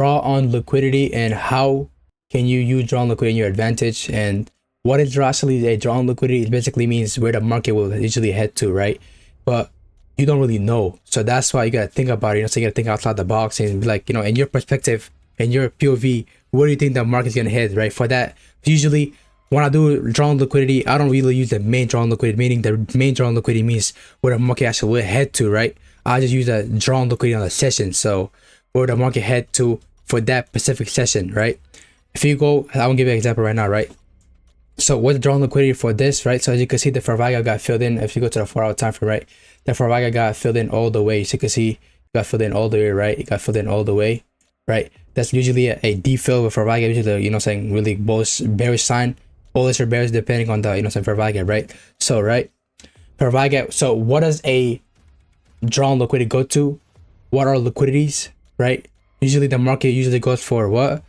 draw on liquidity and how can you use draw on liquidity in your advantage. And what is actually a draw on liquidity? It basically means where the market will usually head to, right? But you don't really know, so that's why you gotta think about it. So you gotta think outside the box and be like, in your perspective, in your POV, where do you think the market's gonna head, right? For that, usually when I do draw on liquidity, I don't really use the main draw on liquidity, meaning the main draw on liquidity means where the market actually will head to, right? I just use a draw on liquidity on the session, so where the market head to for that specific session, right? If you go, I'm gonna give you an example right now, right? So what's the draw on liquidity for this, right? So as you can see, the fair value got filled in. If you go to the 4-hour time frame, right, the fair value got filled in all the way. So you can see it got filled in all the way, right? It got filled in all the way, right? That's usually a defill with fair value, usually saying really bullish, bearish sign, bullish or bearish depending on the saying fair value, right? So right, fair value. So what does a draw on liquidity go to? What are liquidities, right? Usually the market usually goes for what?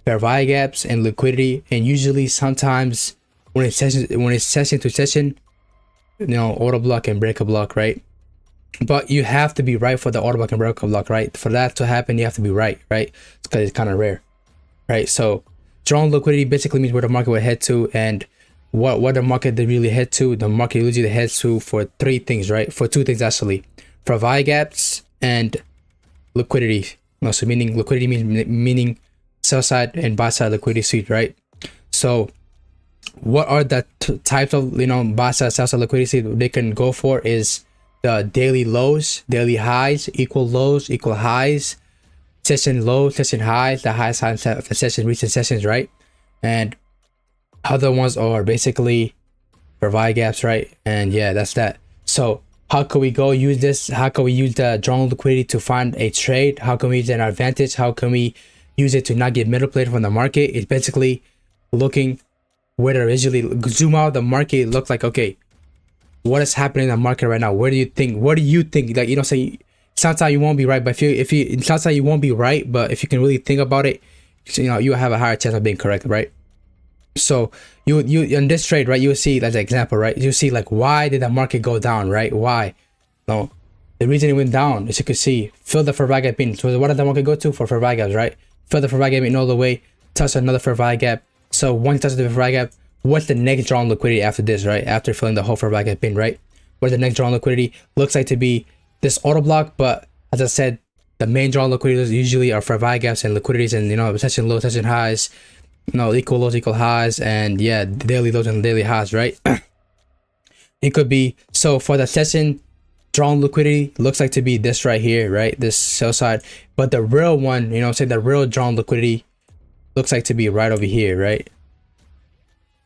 Fair value gaps and liquidity, and usually sometimes when it's session to session, order block and break a block, right? But you have to be right for the order block and break a block, right? For that to happen, you have to be right? Because it's kind of rare, right? So draw on liquidity basically means where the market will head to, and what the market they really head to. The market usually heads to for three things, right? For two things actually: fair value gaps and liquidity. So meaning liquidity meaning sell side and buy side liquidity suite, right? So what are the types of buy side, sell side liquidity they can go for is the daily lows, daily highs, equal lows, equal highs, session lows, session highs, the highest high of the session, recent sessions, right? And other ones are basically fair value gaps, right? And yeah, that's that. So how can we go use this? How can we use the drawn liquidity to find a trade? How can we use an advantage? How can we use it to not get manipulated from the market? It's basically looking where they're usually zoom out the market, look like, okay, what is happening in the market right now? What do you think? Like, say sometimes you won't be right, but if you sometimes you won't be right, but if you can really think about it, you have a higher chance of being correct, right? So you in this trade, right, you see as an example, right, you see like, why did the market go down, right? Why? No, the reason it went down, as you can see, fill the fair value gap in. So what did the market go to? For fair value gaps, right? Fill the fair value gap in all the way, touch another fair value gap. So once you touch the fair value gap, what's the next draw on liquidity after this, right? After filling the whole fair value gap in, right? Where's the next draw on liquidity? Looks like to be this auto block, but as I said, the main draw on liquidities usually are fair value gaps and liquidities, and session lows, session highs, equal lows, equal highs, and yeah, daily lows and daily highs, right? It could be, so for the session drawn liquidity, looks like to be this right here, right? This sell side, but the real one, say the real drawn liquidity looks like to be right over here, right?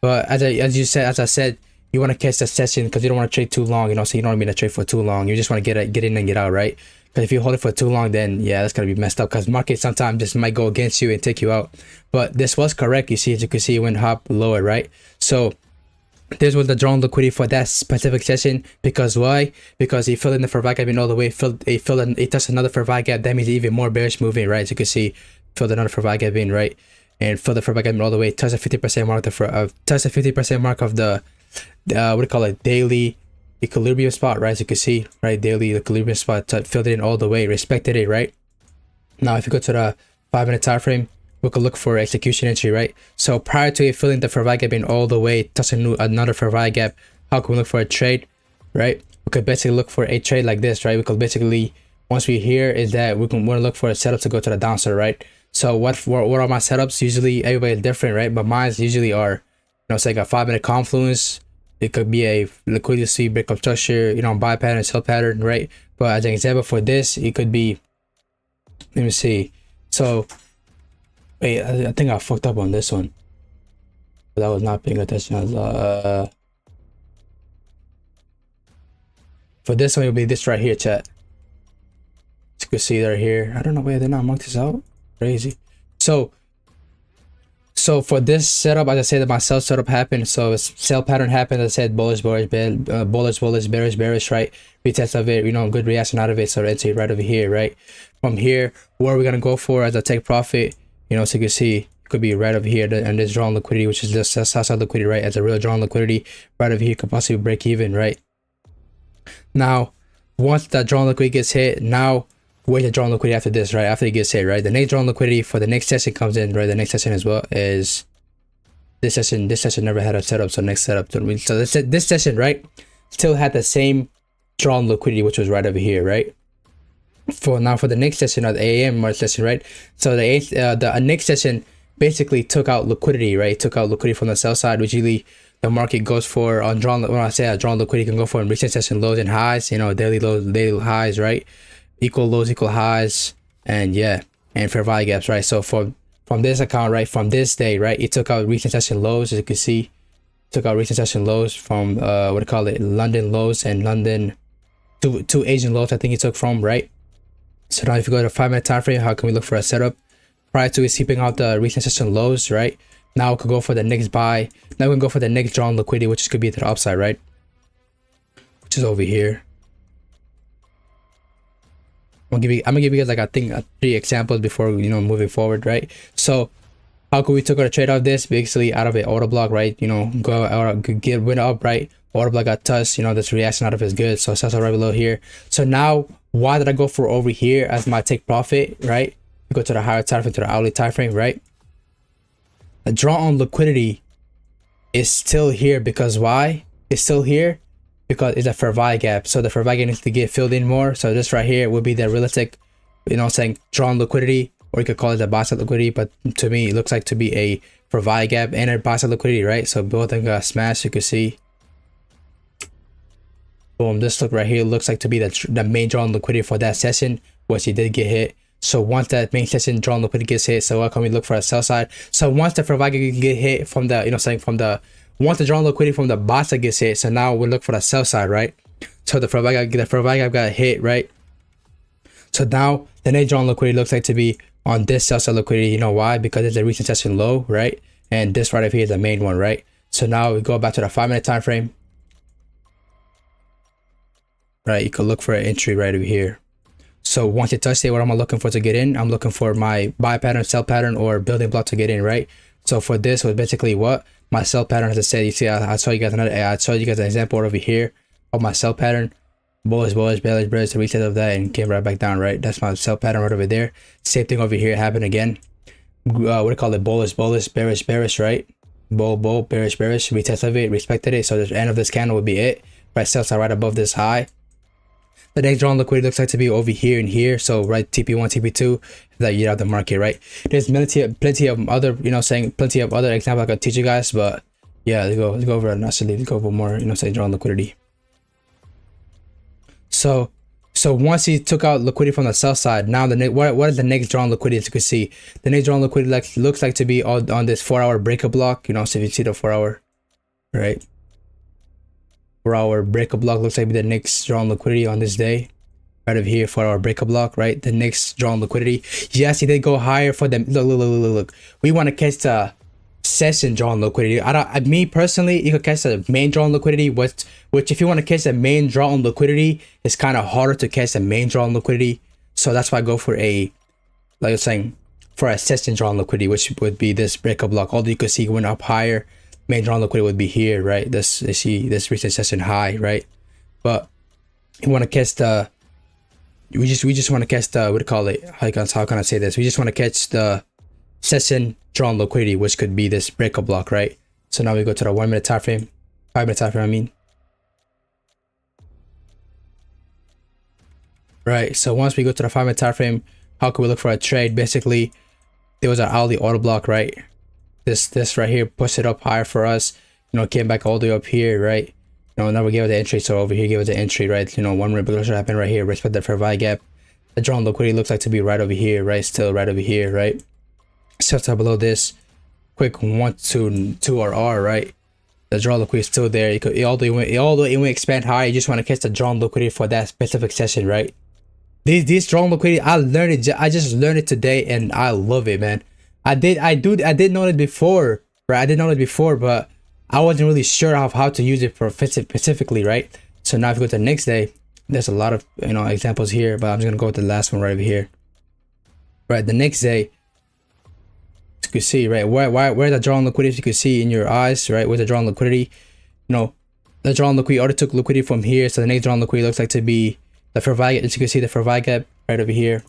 But as I said, you want to catch the session because you don't want to trade too long, so you don't want to be in a trade for too long. You just want to get in and get out, right? Because if you hold it for too long, then yeah, that's gonna be messed up, because market sometimes just might go against you and take you out. But this was correct. You see, as you can see, it went up lower, right? So this was the drawn liquidity for that specific session. Because why? Because he filled in the fair value gap in all the way, it touched another fair value gap. That means even more bearish moving, right? As you can see, filled another fair value gap in, right? And filled the fair value gap in all the way, touched the 50% mark, touched the 50% mark of the what do you call it, daily equilibrium spot, right? As you can see, right, daily equilibrium spot, filled it in all the way, respected it, right? Now if you go to the 5-minute time frame, we could look for execution entry, right? So prior to it filling the fair value gap in all the way, touching another fair value gap, how can we look for a trade, right? We could basically look for a trade like this, right? We could basically, once we hear is that we want to look for a setup to go to the downside, right? So what are my setups? Usually everybody's different, right? But mine usually are, it's like a 5-minute confluence. It could be a liquidity sweep, breakup structure, buy pattern, sell pattern, right? But as an example for this, it could be, let me see. So wait, I think I fucked up on this one, but I was not paying attention. For this one, it'll be this right here, chat. As you can see right here. I don't know why they not marked this out. Crazy. So for this setup, as I said, my sell setup happened. So a sell pattern happened. As I said, bullish, bearish, bearish, right? Retest of it, good reaction out of it. So it's right over here, right? From here, where we're gonna go for as a take profit, so you can see it could be right over here, and this drawn liquidity, which is this sell side liquidity, right? As a real drawn liquidity, right over here could possibly break even, right? Now, once that drawn liquidity gets hit, now where's the drawn liquidity after this, right? After it gets hit, right? The next drawn liquidity for the next session comes in, right? The next session as well is this session. This session never had a setup, so next setup. So this session, right, still had the same drawn liquidity, which was right over here, right? For the next session, or the AM March session, right? So the next session basically took out liquidity, right? Took out liquidity from the sell side, which usually the market goes for on drawn. When I say drawn liquidity, can go for in recent session lows and highs, you know, daily lows, daily highs, right? Equal lows, equal highs, and yeah, and fair value gaps, right? So from this account, right, from this day, right, it took out recent session lows, as you can see, took out recent session lows from what do you call it, London lows and London two Asian lows, I think it took from, right? So now if you go to 5-minute time frame, how can we look for a setup? Prior to it sweeping out the recent session lows, right? Now we could go for the next buy. Now we can go for the next drawn liquidity, which could be to the upside, right? Which is over here. I'm gonna give you guys like I think 3 examples before, you know, moving forward, right? So how could we take a trade off this? Basically out of an order block, right? You know, go out, get went up, right? Order block got touched, you know, this reaction out of it is good. So sells right below here. So now why did I go for over here as my take profit, right? We go to the higher time frame, to the hourly time frame, right? The draw on liquidity is still here because why? It's still here because it's a fair value gap. So the fair value gap needs to get filled in more. So this right here would be the realistic, you know, saying drawn liquidity, or you could call it the buy side liquidity. But to me, it looks like to be a fair value gap and a buy side liquidity, right? So both of them got smashed. You can see. Boom, this look right here looks like to be the main drawn liquidity for that session, which it did get hit. So once that main session drawn liquidity gets hit, so what can we look for a sell side? So once the fair value get hit from the, you know, saying from the, once the drawn liquidity from the buy side gets hit, so now we look for the sell side, right? So the fair value got hit, right? So now the next drawn liquidity looks like to be on this sell side liquidity. You know why? Because it's a recent session low, right? And this right up here is the main one, right? So now we go back to the 5-minute time frame. Right, you could look for an entry right over here. So once you touch it, what am I looking for to get in? I'm looking for my buy pattern, sell pattern, or building block to get in, right? So for this was basically what my sell pattern, as I said, you see, I showed you guys an example over here of my sell pattern. Bullish, bearish, the reset of that, and came right back down, right? That's my sell pattern right over there. Same thing over here happened again. What do you call it? Bullish, bearish, right? Bull, bearish, retest of it, respected it. So the end of this candle would be it. Right, sell side right above this high. The next drawn liquidity looks like to be over here and here. So right, TP1, TP2, that you have the market, right? There's plenty of other, you know, saying plenty of other examples I could teach you guys, but yeah, let's go over more, you know, say drawn liquidity. So once he took out liquidity from the sell side, now what is the next drawn liquidity? As you can see, the next drawn liquidity looks like to be on this 4-hour breakup block. You know, so if you see the 4-hour, right? 4-hour breakup block looks like the next drawn liquidity on this day, right over here. 4-hour breakup block, right? The next drawn liquidity. Yes, he did go higher for them. Look. We want to catch the session drawn liquidity. Me personally, you could catch the main drawn liquidity, which if you want to catch the main drawn liquidity, it's kind of harder to catch the main drawn liquidity. So that's why I go for a, like I was saying, for a session drawn liquidity, which would be this breakup block. Although you could see it went up higher. Main drawn liquidity would be here, right? This recent session high, right? But you want to catch the, we just want to catch the, what do you call it? How can I say this? We just want to catch the session drawn liquidity, which could be this breakup block, right? So now we go to the 1-minute time frame, 5-minute time frame, I mean. Right, so once we go to the 5-minute time frame, how can we look for a trade? Basically, there was an hourly order block, right? This right here pushed it up higher for us, you know, came back all the way up here, right? You know, now we gave it the entry, so over here gave it the entry, right? You know, 1-minute breakdown happened right here, respect the fair value gap. The drawn liquidity looks like to be right over here, right? Still right over here, right? Sets up below this, quick 1 to R, right? The drawn liquidity is still there. Although it went expand high, you just want to catch the drawn liquidity for that specific session, right? These drawn liquidity, I just learned it today, and I love it, man. I did know it before, right? I did know it before, but I wasn't really sure of how to use it for specifically, right? So now if you go to the next day, there's a lot of, you know, examples here, but I'm just gonna go with the last one right over here. Right, the next day, you can see, right, where the drawn liquidity, you can see in your eyes, right, where's the drawn liquidity. You know, the drawn liquidity already took liquidity from here, so the next drawn liquidity looks like to be the fair value. As you can see, the fair value gap right over here.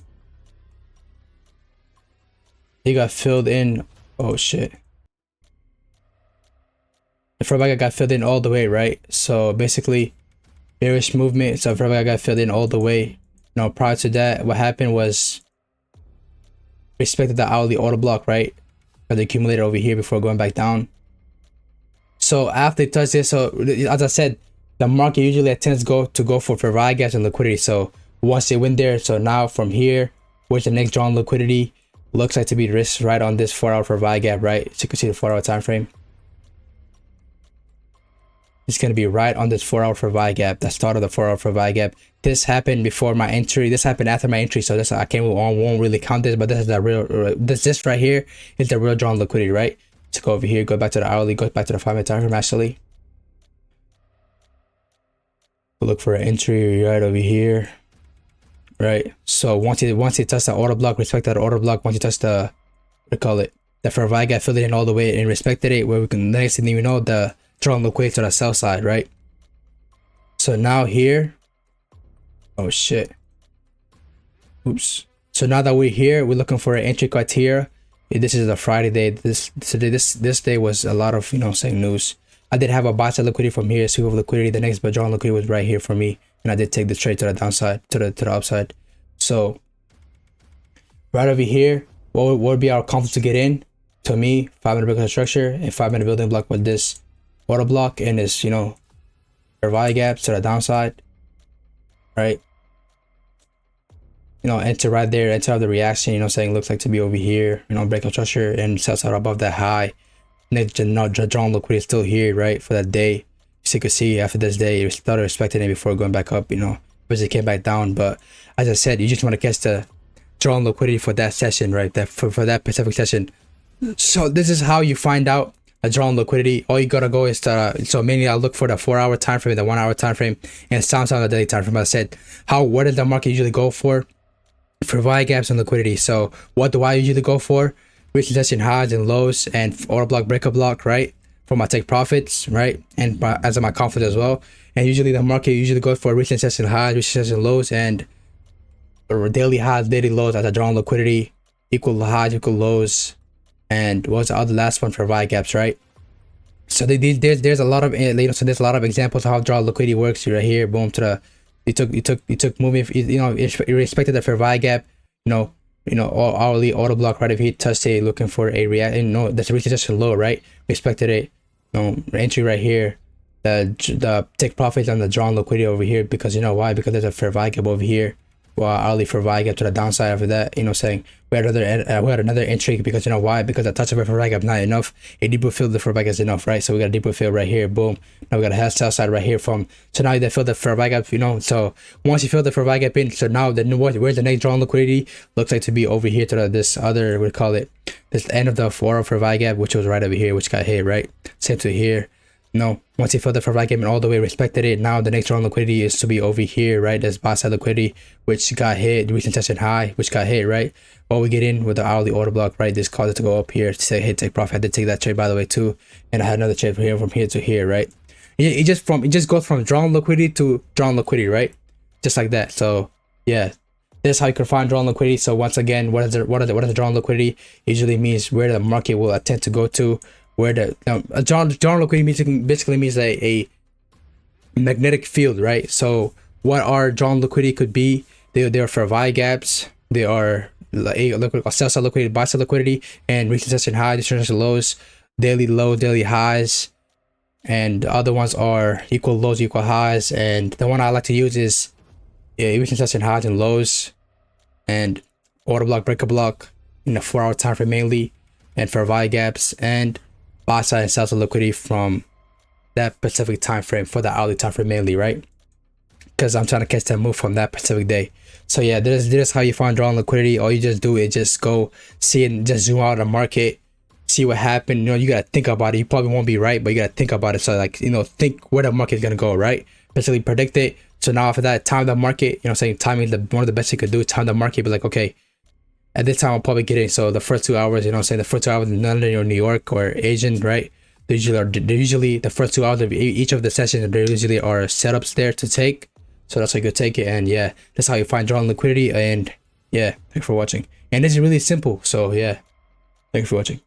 He got filled in. Oh shit. The fair value got filled in all the way, right? So basically, bearish movement. So fair value got filled in all the way. Now prior to that, what happened was respected the hourly order block, right? Because they accumulated over here before going back down. So after it touched this, so as I said, the market usually tends to go for fair value gaps and liquidity. So once they went there, so now from here, where's the next drawn liquidity? Looks like to be risk right on this 4 hour fair value gap, right? So you can see the 4 hour time frame. It's going to be right on this 4 hour fair value gap, the start of the 4 hour fair value gap. This happened before my entry. This happened after my entry. So this, I won't really count this, but this is the real, this right here is the real drawn liquidity, right? So go over here, go back to the hourly, go back to the 5 minute time frame actually. Look for an entry right over here, right? So once you touch the order block, respect that order block. Once you touch the, what do you call it, the fair value gap, filled it in all the way and respected it, where we can, the next thing you know, the drawn liquidity to the sell side, right? So now here, oh shit, oops. So now that we're here, we're looking for an entry criteria. This is a Friday day. This day was a lot of, you know, saying news. I did have a buy side liquidity from here, sweep of liquidity. The next drawn liquidity was right here for me, and I did take the trade to the downside, to the upside. So right over here, what would be our confidence to get in? To me, 5 minute breakout structure and 5 minute building block with this order block and this, you know, fair value gaps to the downside, right? You know, enter right there, enter of the reaction, you know, saying looks like to be over here, you know, breakout structure and sell side above that high. Next drawn liquidity is still here, right, for that day. So you can see after this day, it started respecting it before going back up, you know, but it came back down. But as I said, you just want to catch the drawn liquidity for that session, right? That for that specific session. So this is how you find out a drawn liquidity. All you gotta go is to, so mainly I'll look for the 4 hour time frame, the 1 hour time frame, and sometimes on the daily time frame. I said, what does the market usually go for value gaps and liquidity? So what do I usually go for? Recent session highs and lows and order block, breakup block, right? For my take profits, right? And as my confidence as well. And usually the market usually goes for recent session highs, recent session lows, and daily highs, daily lows as a drawn liquidity, equal highs, equal lows. And what's the other last one for value gaps, right? So there's a lot of, you know, so there's a lot of examples of how drawn liquidity works. Right here, boom, to the you took moving, you know, it respected the fair value gap, you know, hourly order block, right? If he touched it, looking for a react, you know, that's a recent session low, right? Respected it, you know, entry right here, the take profits on the drawn liquidity over here, because you know why? Because there's a fair value gap over here. Well, hourly fair value gap to the downside after that, you know, saying we had another entry, because you know why? Because the touch of a fair value gap not enough. A deeper fill the fair value gap is enough, right? So we got a deeper fill right here, boom. Now we got a sell side right here from, so now they fill the fair value gap, you know. So once you fill the fair value gap in, so now where's the next drawn liquidity? Looks like to be over here to this other, we call it, this end of the 4 hour fair value gap, which was right over here, which got hit, right? Same to here. No, once you fill the fair value gap and all the way respected it, now the next drawn liquidity is to be over here, right? There's buy side liquidity, which got hit, recent session high, which got hit, right? Or we get in with the hourly order block, right? This caused it to go up here to say, hey, take profit. I did take that trade, by the way, too. And I had another trade from here to here, right? It just goes from drawn liquidity to drawn liquidity, right? Just like that. So yeah, this is how you can find drawn liquidity. So once again, what is the drawn liquidity? Usually means where the market will attempt to go to. Where the drawn liquidity basically means a magnetic field, right? So what our drawn liquidity could be, they are for value gaps, they are a sell side liquidity, buy side liquidity, and recent session highs, recent session lows, daily low, daily highs, and the other ones are equal lows, equal highs. And the one I like to use is recent session highs and lows, and order block, breakup block in the 4 hour time frame mainly, and for value gaps, and buy side and sell side liquidity from that specific time frame for the hourly time frame mainly, right? Because I'm trying to catch that move from that specific day. So yeah, this is how you find drawn liquidity. All you just do is just go see it and just zoom out of the market, see what happened. You know, you gotta think about it. You probably won't be right, but you gotta think about it. So like, you know, think where the market is gonna go, right? Basically predict it. So now after that, time the market, you know, saying timing, one of the best you could do is time the market. Be like, okay, at this time I'll probably get in. So the first 2 hours, you know, saying the first 2 hours in London or New York or Asian, right? They're usually the first 2 hours of each of the sessions, there usually are setups there to take. So that's how you could take it. And yeah, that's how you find drawing liquidity. And yeah, thanks for watching. And this is really simple. So yeah, thanks for watching.